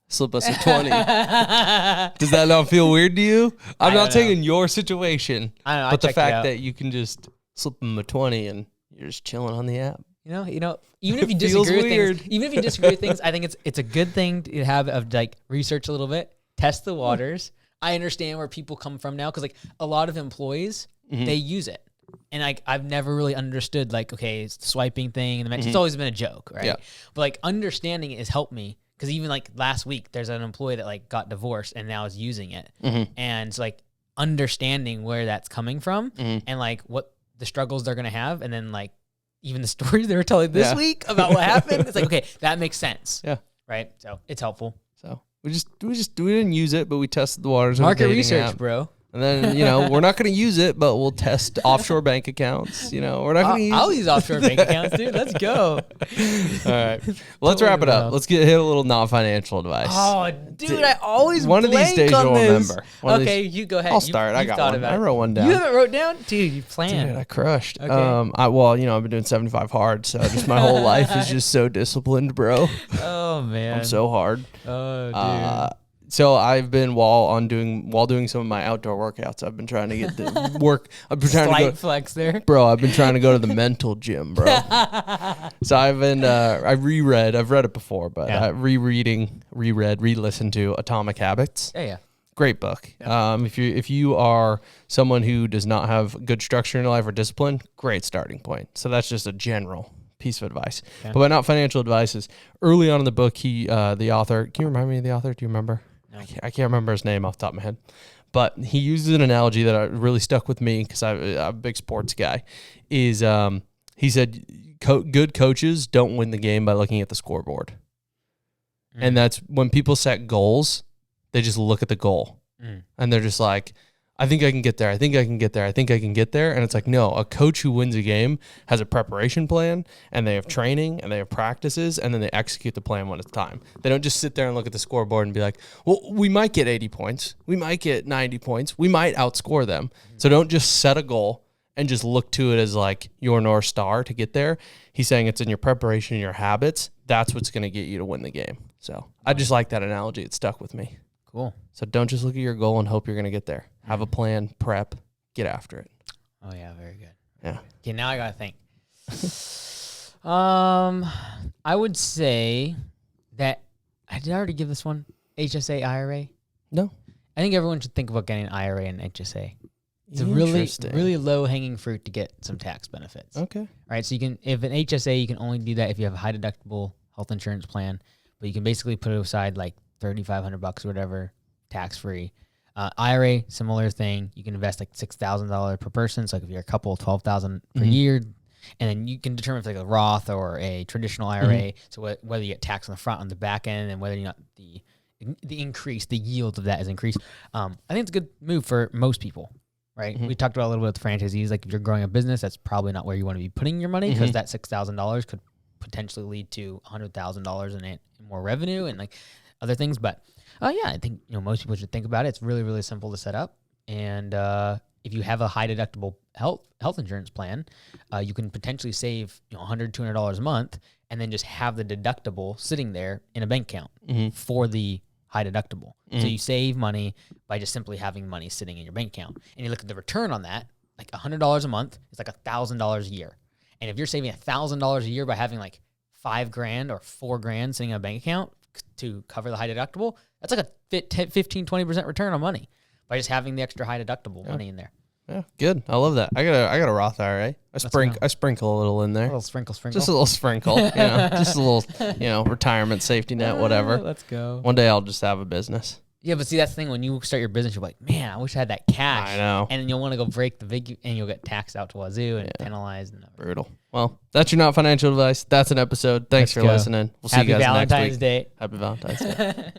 Speaker 1: slip us a 20. Does that not feel weird to you? I'm not saying in your situation,
Speaker 2: I don't know,
Speaker 1: but the fact that you can just slip them a 20 and you're just chilling on the app.
Speaker 2: You know, even if you disagree with things, I think it's a good thing to have of like research a little bit, test the waters. I understand where people come from now because like a lot of employees they use it. And like I've never really understood like, okay, it's the swiping thing and it's always been a joke, right? Yeah. But like understanding it has helped me because even like last week there's an employee that like got divorced and now is using it. And it's like understanding where that's coming from and like what the struggles they're gonna have and then like even the stories they were telling this week about what happened. It's like, okay, that makes sense. Yeah. Right. So it's helpful.
Speaker 1: So we didn't use it, but we tested the waters.
Speaker 2: Market research, bro.
Speaker 1: And then, we're not going to use it, but we'll test offshore bank accounts. We're not going to use
Speaker 2: I'll use offshore bank accounts, dude. Let's go.
Speaker 1: All right. Well, let's wrap it up. Let's hit a little non-financial advice.
Speaker 2: Oh, dude, I always
Speaker 1: one of these days you'll remember.
Speaker 2: Okay, you go ahead.
Speaker 1: I'll start. I got one. I wrote one down.
Speaker 2: You haven't wrote down? Dude, you planned.
Speaker 1: Dude, I crushed. Okay. I've been doing 75 hard, so just my whole life is just so disciplined, bro.
Speaker 2: Oh, man.
Speaker 1: I'm so hard.
Speaker 2: Oh, dude.
Speaker 1: So I've been while doing some of my outdoor workouts, I've been trying to get the work. I've been trying to go
Speaker 2: flex there,
Speaker 1: bro. I've been trying to go to the mental gym, bro. So I've been I've read it before, but re-listened to Atomic Habits.
Speaker 2: Yeah.
Speaker 1: Great book. Yeah. If you are someone who does not have good structure in your life or discipline, great starting point. So that's just a general piece of advice. Okay. But not financial advice is early on in the book, the author, can you remind me of the author? Do you remember? No. I can't remember his name off the top of my head, but he uses an analogy that really stuck with me because I'm a big sports guy. He said, good coaches don't win the game by looking at the scoreboard. And that's when people set goals, they just look at the goal and they're just like, I think I can get there. I think I can get there. I think I can get there. And it's like, no, a coach who wins a game has a preparation plan and they have training and they have practices and then they execute the plan when it's time. They don't just sit there and look at the scoreboard and be like, well, we might get 80 points. We might get 90 points. We might outscore them. So don't just set a goal and just look to it as like your North Star to get there. He's saying it's in your preparation and your habits. That's what's going to get you to win the game. So I just like that analogy. It stuck with me.
Speaker 2: Cool.
Speaker 1: So don't just look at your goal and hope you're going to get there. Have a plan, prep, get after it.
Speaker 2: Oh, yeah, very good.
Speaker 1: Yeah.
Speaker 2: Okay, now I got to think. I would say that, did I already give this one? HSA, IRA?
Speaker 1: No.
Speaker 2: I think everyone should think about getting an IRA and HSA. It's a really low-hanging fruit to get some tax benefits.
Speaker 1: Okay. All
Speaker 2: right, so if an HSA, you can only do that if you have a high-deductible health insurance plan, but you can basically put it aside like $3,500 or whatever, tax-free. IRA, similar thing. You can invest like $6,000 per person. So like if you're a couple, $12,000 per year, and then you can determine if it's like a Roth or a traditional IRA. So whether you get taxed on the front, on the back end, and whether or not the yield of that is increased. I think it's a good move for most people, right? We talked about a little bit with the franchisees. Like if you're growing a business, that's probably not where you want to be putting your money because that $6,000 could potentially lead to $100,000 in more revenue and like other things, but I think most people should think about it. It's really, really simple to set up, and if you have a high deductible health insurance plan, you can potentially save $100, $200 a month, and then just have the deductible sitting there in a bank account for the high deductible. So you save money by just simply having money sitting in your bank account. And you look at the return on that, like $100 a month is like $1,000 a year. And if you're saving $1,000 a year by having like $5,000 or $4,000 sitting in a bank account to cover the high deductible, that's like a 15-20% return on money by just having the extra high deductible money in there.
Speaker 1: Yeah, good. I love that. I got a Roth IRA. I sprinkle a little in there.
Speaker 2: A little sprinkle.
Speaker 1: Just a little sprinkle. Just a little, retirement safety net, whatever.
Speaker 2: Let's go.
Speaker 1: One day I'll just have a business.
Speaker 2: Yeah, but see, that's the thing. When you start your business, you're like, man, I wish I had that cash.
Speaker 1: I know.
Speaker 2: And then you'll want to go break the big, and you'll get taxed out to wazoo and penalized. And
Speaker 1: brutal. Well, that's your not financial advice. That's an episode. Thanks for listening. We'll see you guys next week.
Speaker 2: Happy Valentine's Day.
Speaker 1: Happy Valentine's Day.